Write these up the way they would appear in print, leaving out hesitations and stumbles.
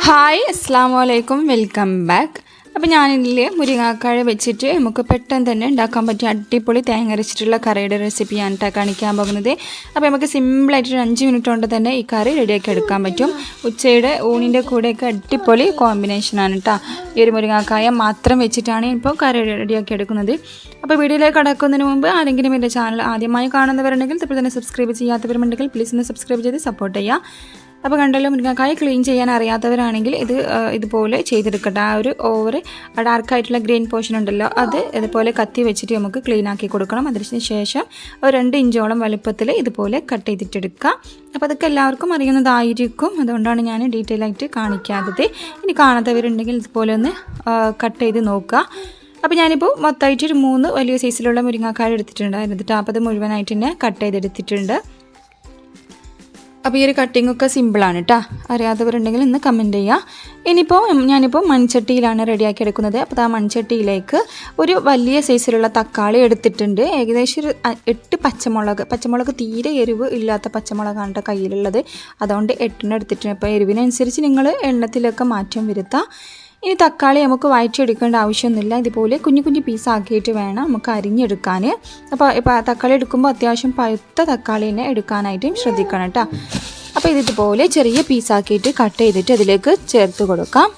Hi അസ്സാം വലൈക്കും welcome back. അപ്പോൾ ഞാനിതിൽ മുരിങ്ങാക്കായ വെച്ചിട്ട് നമുക്ക് പെട്ടെന്ന് തന്നെ ഉണ്ടാക്കാൻ പറ്റിയ അടിപൊളി തേങ്ങ അരച്ചിട്ടുള്ള കറിയുടെ റെസിപ്പിയാണ് കാണിക്കാൻ പോകുന്നത്. അപ്പോൾ നമുക്ക് സിമ്പിളായിട്ട് 5 മിനിറ്റ് കൊണ്ട് തന്നെ ഈ കറി റെഡിയാക്കി എടുക്കാൻ പറ്റും. ഉച്ചയുടെ ഊണിൻ്റെ കൂടെയൊക്കെ അടിപൊളി കോമ്പിനേഷനാണ് കേട്ടോ. ഈ ഒരു മുരിങ്ങാക്കായ മാത്രം വെച്ചിട്ടാണ് ഇപ്പോൾ കറി റെഡിയാക്കി എടുക്കുന്നത്. അപ്പോൾ വീഡിയോയിലേക്ക് കടക്കുന്നതിന് മുമ്പ് ആരെങ്കിലും എൻ്റെ ചാനൽ ആദ്യമായി കാണുന്നവരുണ്ടെങ്കിൽ ഇപ്പോൾ തന്നെ സബ്സ്ക്രൈബ് ചെയ്യാത്തവരുണ്ടെങ്കിൽ പ്ലീസ് ഒന്ന് സബ്സ്ക്രൈബ് ചെയ്ത് സപ്പോർട്ട് ചെയ്യുക. അപ്പോൾ കണ്ടല്ലോ, മുരിങ്ങക്കായ ക്ലീൻ ചെയ്യാൻ അറിയാത്തവരാണെങ്കിൽ ഇതുപോലെ ചെയ്തെടുക്കട്ടെ. ആ ഒരു ഓവർ ഡാർക്കായിട്ടുള്ള ഗ്രീൻ പോർഷൻ ഉണ്ടല്ലോ, അത് ഇതുപോലെ കത്തി വെച്ചിട്ട് നമുക്ക് ക്ലീൻ ആക്കി കൊടുക്കണം. അതിന് ശേഷം ഒരു 2 ഇഞ്ചോളം വലുപ്പത്തിൽ ഇതുപോലെ കട്ട് ചെയ്തിട്ടെടുക്കുക. അപ്പോൾ അതൊക്കെ എല്ലാവർക്കും അറിയുന്നതായിരിക്കും, അതുകൊണ്ടാണ് ഞാൻ ഡീറ്റെയിൽ ആയിട്ട് കാണിക്കാത്തത്. ഇനി കാണാത്തവരുണ്ടെങ്കിൽ ഇതുപോലെ ഒന്ന് കട്ട് ചെയ്ത് നോക്കുക. അപ്പോൾ ഞാനിപ്പോൾ മൊത്തമായിട്ട് ഒരു 3 വലിയ സൈസിലുള്ള മുരിങ്ങക്കായ എടുത്തിട്ടുണ്ടായിരുന്നു. അപ്പോൾ അത് മുഴുവനായിട്ട് തന്നെ കട്ട് ചെയ്തെടുത്തിട്ടുണ്ട്. അപ്പോൾ ഈ ഒരു കട്ടിങ്ങൊക്കെ സിമ്പിളാണ് കേട്ടോ. അറിയാത്തവരുണ്ടെങ്കിൽ ഇന്ന് കമൻറ്റ് ചെയ്യുക. ഞാനിപ്പോൾ മൺചട്ടിയിലാണ് റെഡിയാക്കി എടുക്കുന്നത്. അപ്പോൾ ആ മൺചട്ടിയിലേക്ക് ഒരു വലിയ സൈസിലുള്ള തക്കാളി എടുത്തിട്ടുണ്ട്. ഏകദേശം ഒരു 8 പച്ചമുളക് തീരെ എരിവ് ഇല്ലാത്ത പച്ചമുളകാണ് കേട്ടോ കയ്യിലുള്ളത്. അതുകൊണ്ട് 8 എടുത്തിട്ടുണ്ട്. അപ്പോൾ എരിവിനനുസരിച്ച് നിങ്ങൾ എണ്ണത്തിലൊക്കെ മാറ്റം വരുത്താം. ഇനി തക്കാളി നമുക്ക് വഴറ്റിയെടുക്കേണ്ട ആവശ്യമൊന്നുമില്ല. ഇതുപോലെ കുഞ്ഞു പീസാക്കിയിട്ട് വേണം നമുക്ക് അരിഞ്ഞെടുക്കാൻ. അപ്പോൾ തക്കാളി എടുക്കുമ്പോൾ അത്യാവശ്യം പഴുത്ത തക്കാളി തന്നെ എടുക്കാനായിട്ടും ശ്രദ്ധിക്കണം കേട്ടോ. അപ്പോൾ ഇതുപോലെ ചെറിയ പീസാക്കിയിട്ട് കട്ട് ചെയ്തിട്ട് അതിലേക്ക് ചേർത്ത് കൊടുക്കാം.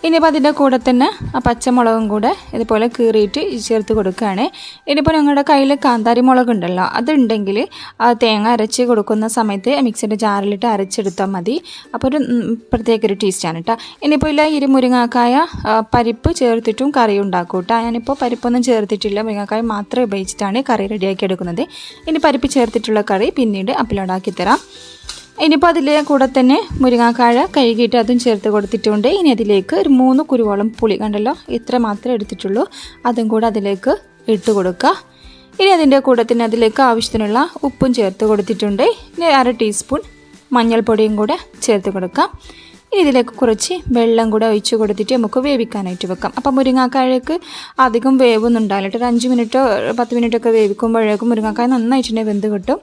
ഇനിയിപ്പോൾ അതിൻ്റെ കൂടെ തന്നെ ആ പച്ചമുളകും കൂടെ ഇതുപോലെ കീറിയിട്ട് ചേർത്ത് കൊടുക്കുകയാണ്. ഇനിയിപ്പോൾ ഞങ്ങളുടെ കയ്യിൽ കാന്താരി മുളക് ഉണ്ടല്ലോ, അതുണ്ടെങ്കിൽ ആ തേങ്ങ അരച്ച് കൊടുക്കുന്ന സമയത്ത് മിക്സിയുടെ ജാറിലിട്ട് അരച്ചെടുത്താൽ മതി. അപ്പോൾ ഒരു പ്രത്യേക ഒരു ടേസ്റ്റാണ് കേട്ടോ. ഇനിയിപ്പോൾ ഇല്ല മുരിങ്ങാക്കായ പരിപ്പ് ചേർത്തിട്ടും കറി ഉണ്ടാക്കും കേട്ടോ. ഞാനിപ്പോൾ പരിപ്പൊന്നും ചേർത്തിട്ടില്ല, മുരിങ്ങാക്കായ മാത്രം ഉപയോഗിച്ചിട്ടാണ് കറി റെഡിയാക്കി എടുക്കുന്നത്. ഇനി പരിപ്പ് ചേർത്തിട്ടുള്ള കറി പിന്നീട് അപ്ലോഡാക്കി തരാം. ഇനിയിപ്പോൾ അതിലെ കൂടെ തന്നെ മുരിങ്ങാക്കായ കഴുകിയിട്ട് അതും ചേർത്ത് കൊടുത്തിട്ടുണ്ട്. ഇനി അതിലേക്ക് ഒരു 3 കുരുവോളം പുളി കണ്ടല്ലോ, ഇത്ര മാത്രമേ എടുത്തിട്ടുള്ളൂ, അതും കൂടെ അതിലേക്ക് ഇട്ട് കൊടുക്കുക. ഇനി അതിൻ്റെ കൂടെ തന്നെ അതിലേക്ക് ആവശ്യത്തിനുള്ള ഉപ്പും ചേർത്ത് കൊടുത്തിട്ടുണ്ട്. ഇനി 1/2 ടീസ്പൂൺ മഞ്ഞൾപ്പൊടിയും കൂടെ ചേർത്ത് കൊടുക്കാം. ഇനി ഇതിലേക്ക് കുറച്ച് വെള്ളം കൂടെ ഒഴിച്ച് കൊടുത്തിട്ട് നമുക്ക് വേവിക്കാനായിട്ട് വെക്കാം. അപ്പോൾ മുരിങ്ങാക്കായക്ക് അധികം വേവൊന്നും ഉണ്ടാവില്ല. ഒരു 5 മിനിറ്റോ 10 മിനിറ്റൊക്കെ വേവിക്കുമ്പോഴേക്കും മുരിങ്ങാക്കായ നന്നായിട്ട് വെന്ത് കിട്ടും.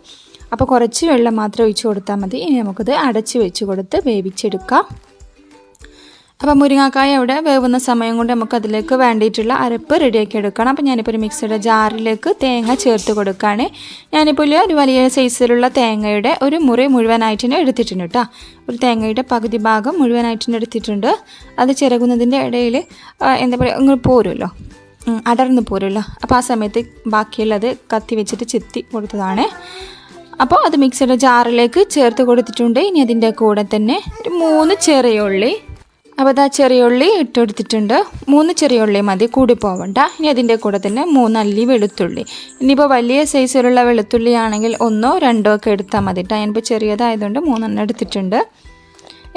അപ്പോൾ കുറച്ച് വെള്ളം മാത്രം ഒഴിച്ച് കൊടുത്താൽ മതി. ഇനി നമുക്കത് അടച്ച് വെച്ച് കൊടുത്ത് വേവിച്ചെടുക്കാം. അപ്പോൾ മുരിങ്ങാക്കായ അവിടെ വേവുന്ന സമയം കൊണ്ട് നമുക്ക് അതിലേക്ക് വേണ്ടിയിട്ടുള്ള അരപ്പ് റെഡിയാക്കി എടുക്കണം. അപ്പോൾ ഞാനിപ്പോൾ ഒരു മിക്സിയുടെ ജാറിലേക്ക് തേങ്ങ ചേർത്ത് കൊടുക്കുകയാണ്. ഞാനിപ്പോൾ ഒരു വലിയ സൈസിലുള്ള തേങ്ങയുടെ ഒരു മുറി മുഴുവനായിട്ട് തന്നെ എടുത്തിട്ടുണ്ട് കേട്ടോ. ഒരു തേങ്ങയുടെ പകുതി ഭാഗം മുഴുവനായിട്ട് തന്നെ എടുത്തിട്ടുണ്ട്. അത് ചിരകുന്നതിൻ്റെ ഇടയിൽ എന്താ പറയുക, ഇങ്ങനെ പോരുമല്ലോ, അടർന്ന് പോരുമല്ലോ. അപ്പോൾ ആ സമയത്ത് ബാക്കിയുള്ളത് കത്തി വെച്ചിട്ട് ചെത്തി കൊടുത്തതാണ്. അപ്പോൾ അത് മിക്സിയുടെ ജാറിലേക്ക് ചേർത്ത് കൊടുത്തിട്ടുണ്ട്. ഇനി അതിൻ്റെ കൂടെ തന്നെ ഒരു 3 ചെറിയ ഉള്ളി, അപ്പോൾ അത് ആ ചെറിയ ഉള്ളി ഇട്ടെടുത്തിട്ടുണ്ട്. 3 ചെറിയ ഉള്ളി മതി, കൂടി പോവണ്ട. ഇനി അതിൻ്റെ കൂടെ തന്നെ 3 അല്ലി വെളുത്തുള്ളി. ഇനിയിപ്പോൾ വലിയ സൈസിലുള്ള വെളുത്തുള്ളി ആണെങ്കിൽ 1 or 2 ഒക്കെ എടുത്താൽ മതി കേട്ടോ. ഞാനിപ്പോൾ ചെറിയതായതുകൊണ്ട് 3 എടുത്തിട്ടുണ്ട്.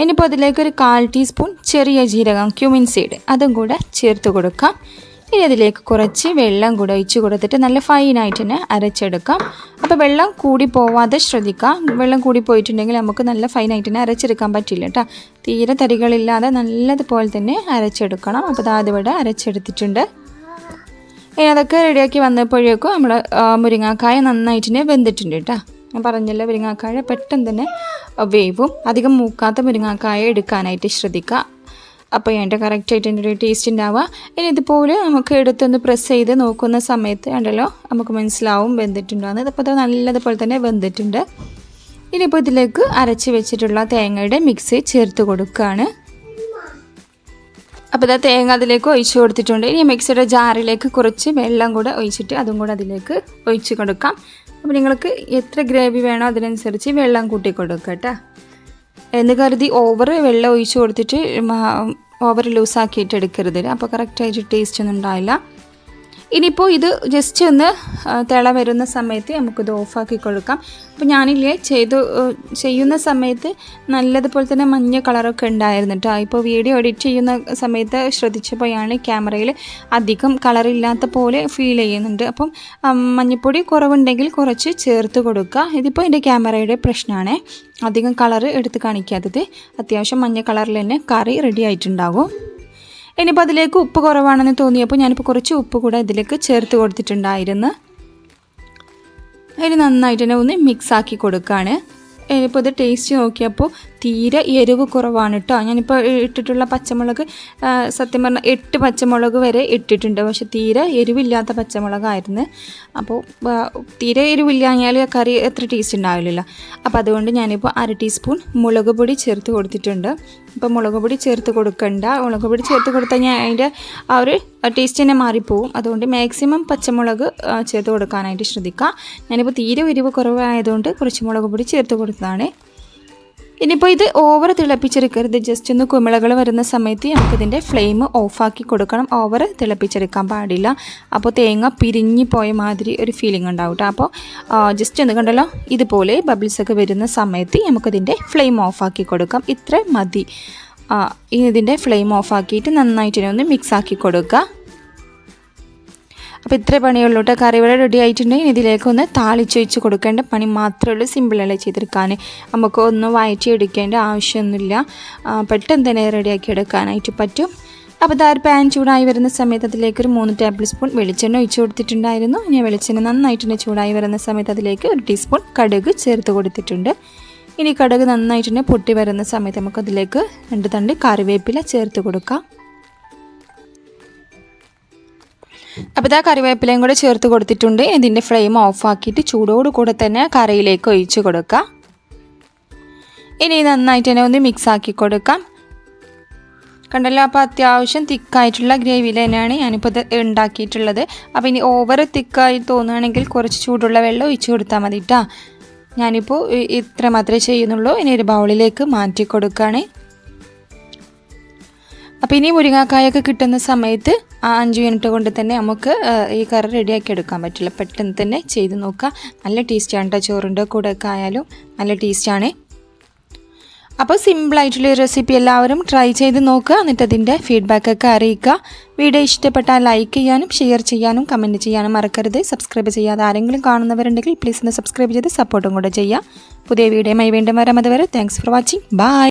ഇനിയിപ്പോൾ അതിലേക്ക് ഒരു 1/4 ടീസ്പൂൺ ചെറിയ ജീരകം, ക്യുമിൻ സീഡ്, അതും കൂടെ ചേർത്ത് കൊടുക്കാം. ഇനി അതിലേക്ക് കുറച്ച് വെള്ളം കൂടെ ഒഴിച്ച് കൊടുത്തിട്ട് നല്ല ഫൈനായിട്ട് തന്നെ അരച്ചെടുക്കാം. അപ്പോൾ വെള്ളം കൂടി പോവാതെ ശ്രദ്ധിക്കാം. വെള്ളം കൂടി പോയിട്ടുണ്ടെങ്കിൽ നമുക്ക് നല്ല ഫൈനായിട്ട് തന്നെ അരച്ചെടുക്കാൻ പറ്റില്ല കേട്ടോ. തീരെ തരികളില്ലാതെ നല്ലതുപോലെ തന്നെ അരച്ചെടുക്കണം. അപ്പോൾ അതിവിടെ അരച്ചെടുത്തിട്ടുണ്ട്. ഇനി അതൊക്കെ റെഡിയാക്കി വന്നപ്പോഴേക്കും നമ്മൾ മുരിങ്ങാക്കായ നന്നായിട്ട് തന്നെ വെന്തിട്ടുണ്ട് കേട്ടോ. ഞാൻ പറഞ്ഞല്ലോ, മുരിങ്ങാക്കായ പെട്ടെന്ന് തന്നെ വേവും. അധികം മൂക്കാത്ത മുരിങ്ങാക്കായ എടുക്കാനായിട്ട് ശ്രദ്ധിക്കുക. അപ്പോൾ അതിൻ്റെ കറക്റ്റായിട്ട് അതിൻ്റെ ഒരു ടേസ്റ്റ് ഉണ്ടാവുക. ഇനി ഇതുപോലെ നമുക്ക് എടുത്തൊന്ന് പ്രസ് ചെയ്ത് നോക്കുന്ന സമയത്ത് ഉണ്ടല്ലോ നമുക്ക് മനസ്സിലാവും വെന്തിട്ടുണ്ടാകുന്നത്. അപ്പോൾ അത് നല്ലതുപോലെ തന്നെ വെന്തിട്ടുണ്ട്. ഇനിയിപ്പോൾ ഇതിലേക്ക് അരച്ച് വെച്ചിട്ടുള്ള തേങ്ങയുടെ മിക്സ് ചേർത്ത് കൊടുക്കുകയാണ്. അപ്പോൾ ഇതാ തേങ്ങ അതിലേക്ക് ഒഴിച്ച് കൊടുത്തിട്ടുണ്ട്. ഇനി മിക്സിയുടെ ജാറിലേക്ക് കുറച്ച് വെള്ളം കൂടെ ഒഴിച്ചിട്ട് അതും കൂടെ അതിലേക്ക് ഒഴിച്ച് കൊടുക്കാം. അപ്പോൾ നിങ്ങൾക്ക് എത്ര ഗ്രേവി വേണോ അതിനനുസരിച്ച് വെള്ളം കൂട്ടി കൊടുക്കുക കേട്ടോ. എന്ന് കരുതി ഓവർ വെള്ളം ഒഴിച്ച് കൊടുത്തിട്ട് ഓവർ ലൂസാക്കിയിട്ട് എടുക്കരുത്. അപ്പോൾ കറക്റ്റായിട്ട് ടേസ്റ്റ് ഒന്നും ഉണ്ടാവില്ല. ഇനിയിപ്പോൾ ഇത് ജസ്റ്റ് ഒന്ന് തിള വരുന്ന സമയത്ത് നമുക്കിത് ഓഫാക്കി കൊടുക്കാം. അപ്പോൾ ഞാനില്ലേ ചെയ്യുന്ന സമയത്ത് നല്ലതുപോലെ തന്നെ മഞ്ഞ കളറൊക്കെ ഉണ്ടായിരുന്നു കേട്ടോ. ഇപ്പോൾ വീഡിയോ എഡിറ്റ് ചെയ്യുന്ന സമയത്ത് ശ്രദ്ധിച്ചപ്പോഴാണ് ക്യാമറയിൽ അധികം കളറില്ലാത്ത പോലെ ഫീൽ ചെയ്യുന്നുണ്ട്. അപ്പം മഞ്ഞൾപ്പൊടി കുറവുണ്ടെങ്കിൽ കുറച്ച് ചേർത്ത് കൊടുക്കുക. ഇതിപ്പോൾ എൻ്റെ ക്യാമറയുടെ പ്രശ്നമാണ്, അധികം കളറ് എടുത്ത് കാണിക്കാത്തത്. അത്യാവശ്യം മഞ്ഞ കളറിൽ തന്നെ കറി റെഡി ആയിട്ടുണ്ടാകും. ഇനിയിപ്പോൾ അതിലേക്ക് ഉപ്പ് കുറവാണെന്ന് തോന്നിയപ്പോൾ ഞാനിപ്പോൾ കുറച്ച് ഉപ്പ് കൂടെ ഇതിലേക്ക് ചേർത്ത് കൊടുത്തിട്ടുണ്ടായിരുന്നു. അതിന് നന്നായിട്ട് തന്നെ ഒന്ന് മിക്സാക്കി കൊടുക്കുകയാണ്. ഇപ്പോൾ ഇത് ടേസ്റ്റ് നോക്കിയപ്പോൾ തീരെ എരിവ് കുറവാണ് കേട്ടോ. ഞാനിപ്പോൾ ഇട്ടിട്ടുള്ള പച്ചമുളക് സത്യം പറഞ്ഞാൽ 8 പച്ചമുളക് വരെ ഇട്ടിട്ടുണ്ട്. പക്ഷെ തീരെ എരിവില്ലാത്ത പച്ചമുളകായിരുന്നു. അപ്പോൾ തീരെ എരിവില്ലാഞ്ഞാൽ കറി എത്ര ടേസ്റ്റ് ഉണ്ടാവില്ല. അപ്പോൾ അതുകൊണ്ട് ഞാനിപ്പോൾ 1/2 ടീസ്പൂൺ മുളക് പൊടി ചേർത്ത് കൊടുത്തിട്ടുണ്ട്. ഇപ്പോൾ മുളക് പൊടി ചേർത്ത് കൊടുക്കണ്ട. മുളക് പൊടി ചേർത്ത് കൊടുത്താൽ ഞാൻ അതിൻ്റെ ആ ഒരു ടേസ്റ്റ് തന്നെ മാറിപ്പോവും. അതുകൊണ്ട് മാക്സിമം പച്ചമുളക് ചേർത്ത് കൊടുക്കാനായിട്ട് ശ്രദ്ധിക്കുക. ഞാനിപ്പോൾ തീരെ എരിവ് കുറവായതുകൊണ്ട് കുറച്ച് മുളക് പൊടി ചേർത്ത് കൊടുത്തതാണ്. ഇനിയിപ്പോൾ ഇത് ഓവർ തിളപ്പിച്ചെടുക്കരുത്. ജസ്റ്റ് ഒന്ന് കുമിളകൾ വരുന്ന സമയത്ത് നമുക്കിതിൻ്റെ ഫ്ലെയിം ഓഫാക്കി കൊടുക്കണം. ഓവർ തിളപ്പിച്ചെടുക്കാൻ പാടില്ല. അപ്പോൾ തേങ്ങ പിരിഞ്ഞു പോയ മാതിരി ഒരു ഫീലിംഗ് ഉണ്ടാവും കേട്ടോ. അപ്പോൾ ജസ്റ്റ് ഒന്ന് കണ്ടല്ലോ, ഇതുപോലെ ബബിൾസൊക്കെ വരുന്ന സമയത്ത് നമുക്കിതിൻ്റെ ഫ്ലെയിം ഓഫാക്കി കൊടുക്കാം. ഇത്ര മതി. ഇതിൻ്റെ ഫ്ലെയിം ഓഫാക്കിയിട്ട് നന്നായിട്ട് ഒന്ന് മിക്സാക്കി കൊടുക്കുക. അപ്പോൾ ഇത്ര പണിയുള്ളൂ കേട്ടോ. കറി ഇവിടെ റെഡി ആയിട്ടുണ്ടെങ്കിൽ ഇതിലേക്കൊന്ന് താളിച്ചൊഴിച്ച് കൊടുക്കേണ്ട പണി മാത്രമേ ഉള്ളൂ. സിമ്പിളല്ലേ ചെയ്തെടുക്കാൻ. നമുക്ക് ഒന്നും വഴറ്റിയെടുക്കേണ്ട ആവശ്യമൊന്നുമില്ല. പെട്ടെന്ന് തന്നെ റെഡിയാക്കി എടുക്കാനായിട്ട് പറ്റും. അപ്പോൾ ഇതാ ഒരു പാൻ ചൂടായി വരുന്ന സമയത്ത് അതിലേക്ക് ഒരു 3 ടേബിൾ സ്പൂൺ വെളിച്ചെണ്ണ ഒഴിച്ച് കൊടുത്തിട്ടുണ്ടായിരുന്നു. ഇനി വെളിച്ചെണ്ണ നന്നായിട്ട് ചൂടായി വരുന്ന സമയത്ത് അതിലേക്ക് 1 ടീസ്പൂൺ കടുക് ചേർത്ത് കൊടുത്തിട്ടുണ്ട്. ഇനി കടുക് നന്നായിട്ട് പൊട്ടി വരുന്ന സമയത്ത് നമുക്കതിലേക്ക് 2 തണ്ട് കറിവേപ്പില ചേർത്ത് കൊടുക്കാം. അപ്പോൾ ഇതാ കറിവേപ്പിലയും കൂടെ ചേർത്ത് കൊടുത്തിട്ടുണ്ട്. ഇതിൻ്റെ ഫ്ലെയിം ഓഫാക്കിയിട്ട് ചൂടോടുകൂടെ തന്നെ കറിയിലേക്ക് ഒഴിച്ച് കൊടുക്കാം. ഇനി നന്നായിട്ട് തന്നെ ഒന്ന് മിക്സാക്കി കൊടുക്കാം. കണ്ടല്ലോ, അപ്പോൾ അത്യാവശ്യം തിക്കായിട്ടുള്ള ഗ്രേവിയിൽ തന്നെയാണ് ഞാനിപ്പോൾ ഇത് ഉണ്ടാക്കിയിട്ടുള്ളത്. അപ്പോൾ ഇനി ഓവർ തിക്കായി തോന്നുകയാണെങ്കിൽ കുറച്ച് ചൂടുള്ള വെള്ളം ഒഴിച്ച് കൊടുത്താൽ മതി കേട്ടോ. ഞാനിപ്പോൾ ഇത്ര മാത്രമേ ചെയ്യുന്നുള്ളൂ. ഇനി ഒരു ബൗളിലേക്ക് മാറ്റി കൊടുക്കുകയാണ്. അപ്പോൾ ഇനി മുരിങ്ങാക്കായൊക്കെ കിട്ടുന്ന സമയത്ത് 5 മിനിറ്റ് കൊണ്ട് തന്നെ നമുക്ക് ഈ കറി റെഡിയാക്കി എടുക്കാൻ പറ്റില്ല. പെട്ടെന്ന് തന്നെ ചെയ്ത് നോക്കുക. നല്ല ടേസ്റ്റാണ് കേട്ടോ. ചോറിൻ്റെ കൂടെ ഒക്കെ ആയാലും നല്ല ടേസ്റ്റാണ്. അപ്പോൾ സിമ്പിളായിട്ടുള്ള റെസിപ്പി എല്ലാവരും ട്രൈ ചെയ്ത് നോക്കുക. എന്നിട്ട് അതിൻ്റെ ഫീഡ്ബാക്കൊക്കെ അറിയിക്കുക. വീഡിയോ ഇഷ്ടപ്പെട്ടാൽ ലൈക്ക് ചെയ്യാനും ഷെയർ ചെയ്യാനും കമൻറ്റ് ചെയ്യാനും മറക്കരുത്. സബ്സ്ക്രൈബ് ചെയ്യാതെ ആരെങ്കിലും കാണുന്നവരുണ്ടെങ്കിൽ പ്ലീസ് ഒന്ന് സബ്സ്ക്രൈബ് ചെയ്ത് സപ്പോർട്ടും കൂടെ ചെയ്യുക. പുതിയ വീഡിയോയുമായി വീണ്ടും വരാം. അതുവരെ താങ്ക്സ് ഫോർ വാച്ചിങ്. ബൈ.